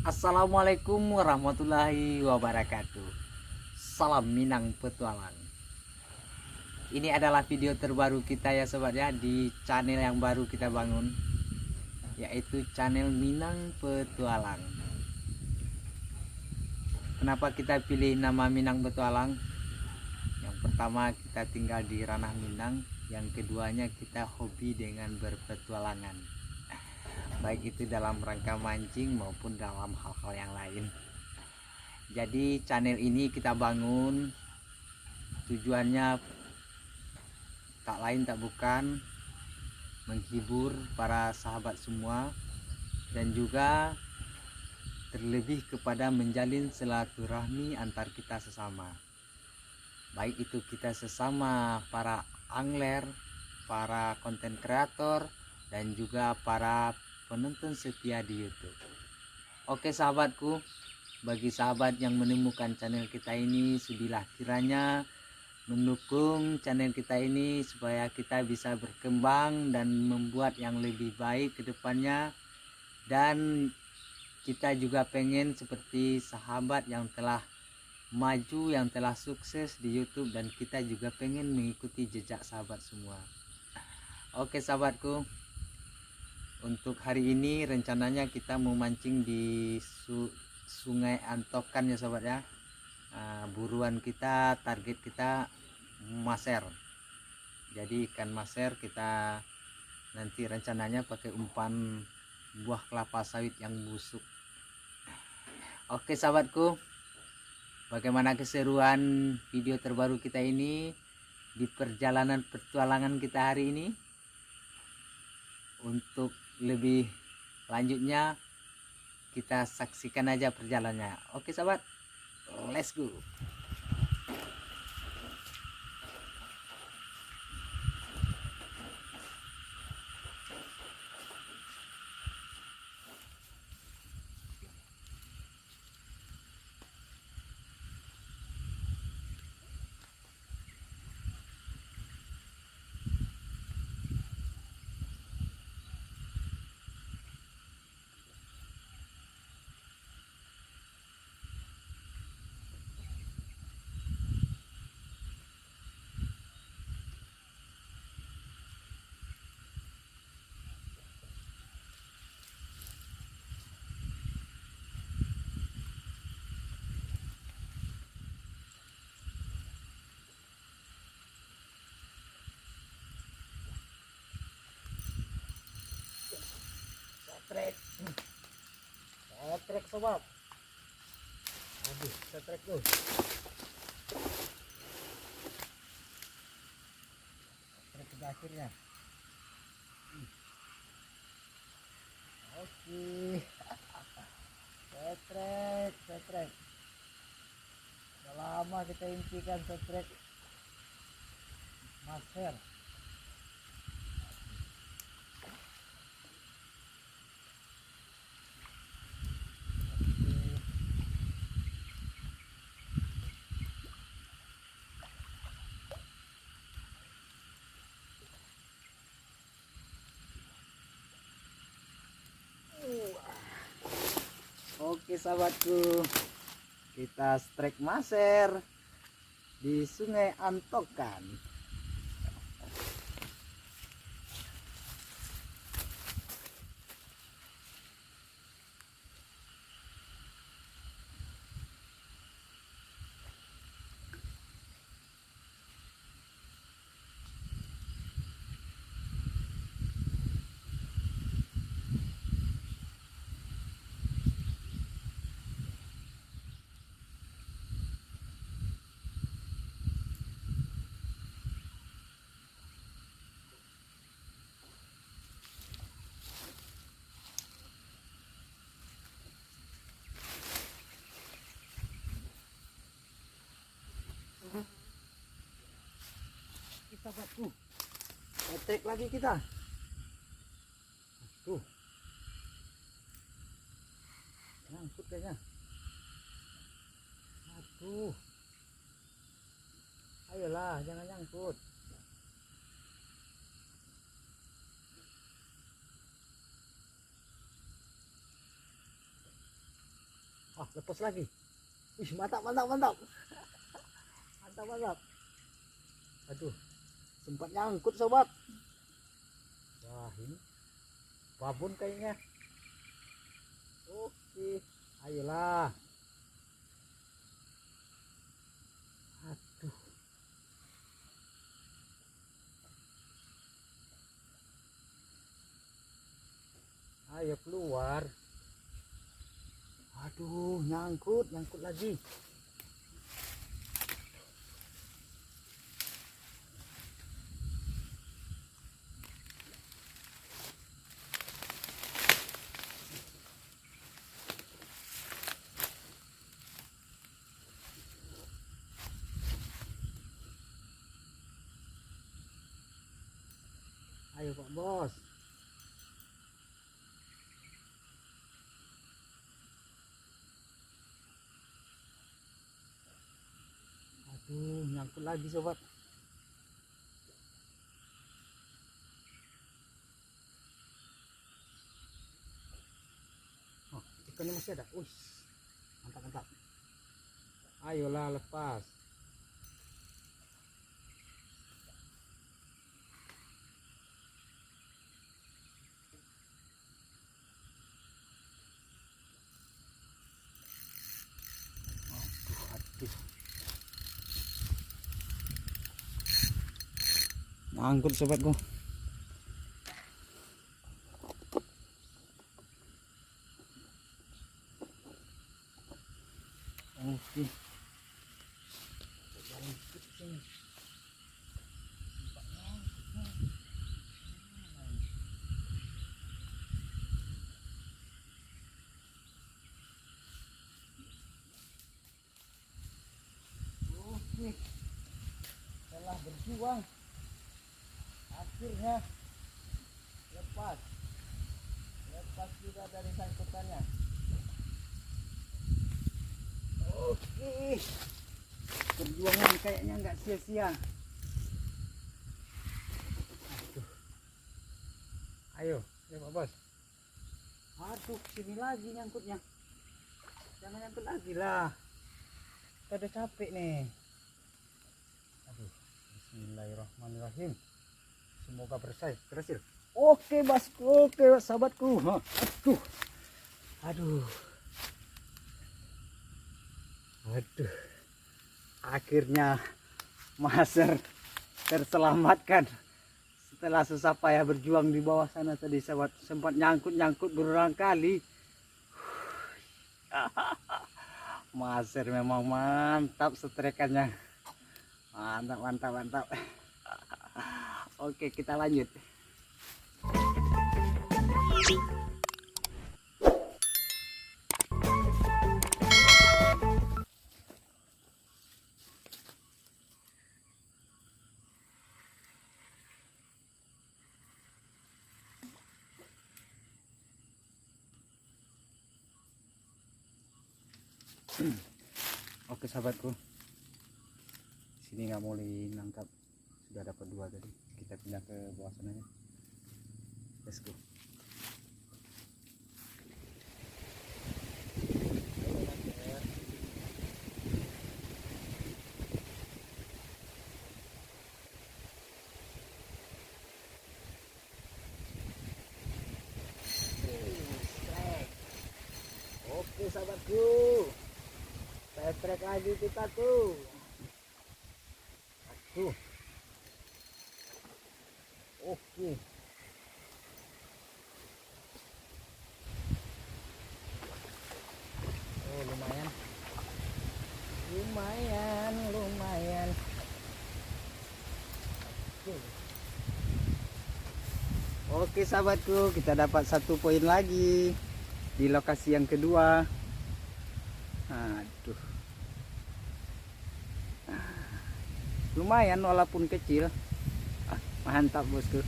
Assalamualaikum warahmatullahi wabarakatuh. Salam Minang Petualang. Ini adalah video terbaru kita ya sobat ya, di channel yang baru kita bangun, yaitu channel Minang Petualang. Kenapa kita pilih nama Minang Petualang? Yang pertama, kita tinggal di ranah Minang. Yang keduanya, kita hobi dengan berpetualangan, baik itu dalam rangka mancing maupun dalam hal-hal yang lain. Jadi channel ini kita bangun tujuannya tak lain tak bukan menghibur para sahabat semua, dan juga terlebih kepada menjalin silaturahmi antar kita sesama, baik itu kita sesama para angler, para konten kreator, dan juga para penonton setia di YouTube. Oke sahabatku, bagi sahabat yang menemukan channel kita ini, sudilah kiranya mendukung channel kita ini supaya kita bisa berkembang dan membuat yang lebih baik ke depannya. Dan kita juga pengen seperti sahabat yang telah maju, yang telah sukses di YouTube, dan kita juga pengen mengikuti jejak sahabat semua. Oke sahabatku, untuk hari ini rencananya kita mau mancing di Sungai Antokan ya sobat ya. Buruan kita, target kita maser. Jadi ikan maser kita nanti rencananya pakai umpan buah kelapa sawit yang busuk. Oke sahabatku, bagaimana keseruan video terbaru kita ini di perjalanan petualangan kita hari ini? Untuk lebih lanjutnya kita saksikan aja perjalanannya. Oke sahabat, let's go. Setrek sobat. Aduh, setrek tuh. Setrek pada akhirnya. Oke. Setrek. Sudah lama kita impikan setrek maser. Oke sahabatku, kita strike maser di Sungai Antokan. sahabatku. Trik lagi kita. Tuh. Nyangkut kayaknya. Aduh. Ayolah, jangan nyangkut. Ah, lepas lagi. Ih, mantap, mantap, mantap. Mantap, mantap. Aduh, sempat nyangkut sobat. Wah, ini babon kayaknya. Oke, ayolah. Aduh. Ayo keluar. Aduh, nyangkut lagi. Ayo Pak Bos. Aduh, nyangkut lagi sobat. Oh, ikannya masih ada. Wih, mantap, mantap. Ayolah lepas. Angkut sobatku. Oke. Oke. Setelah berjuang akhirnya lepas juga dari sangkutannya. Oke, perjuangan kayaknya nggak sia-sia. Ayo Pak Bos. Aduh, sini lagi nyangkutnya. Jangan nyangkut lagi lah. Kita udah capek nih. Aduh, bismillahirrahmanirrahim. Semoga berhasil. Oke bosku, oke sahabatku. Aduh. Akhirnya Maser terselamatkan setelah susah payah berjuang di bawah sana tadi sahabat. Sempat nyangkut berulang kali. Maser memang mantap setrekannya. Mantap. Oke, kita lanjut. Oke sahabatku, sini nggak boleh nangkap, sudah dapat 2 tadi. Kita pindah ke bawah sana ya. Let's go. Oke sahabatku, trek lagi kita tuh. Aduh. Oke. Oh, lumayan. Oke sahabatku, kita dapat 1 poin lagi di lokasi yang kedua. Aduh. Lumayan walaupun kecil. Mantap bosku.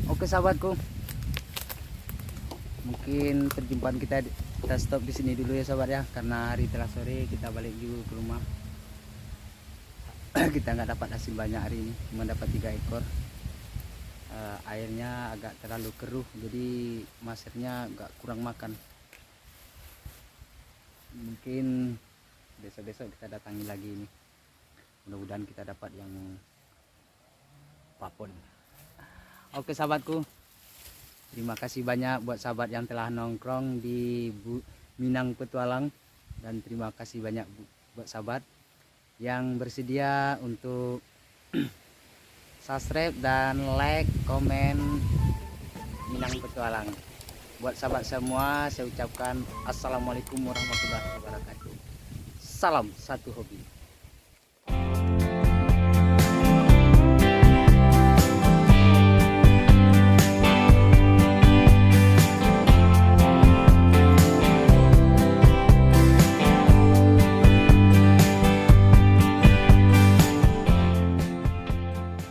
Oke sahabatku, mungkin perjumpaan kita stop di sini dulu ya sahabat ya, karena hari telah sore, kita balik juga ke rumah. Kita nggak dapat hasil banyak hari ini, cuma dapat 3 ekor. Airnya agak terlalu keruh, jadi masernya agak kurang makan. Mungkin besok-besok kita datangi lagi ini, mudah-mudahan kita dapat yang papon. Oke sahabatku, terima kasih banyak buat sahabat yang telah nongkrong di Minang Petualang, dan terima kasih banyak buat sahabat yang bersedia untuk subscribe dan like, komen Minang Petualang. Buat sahabat semua saya ucapkan assalamualaikum warahmatullahi wabarakatuh. Salam satu hobi.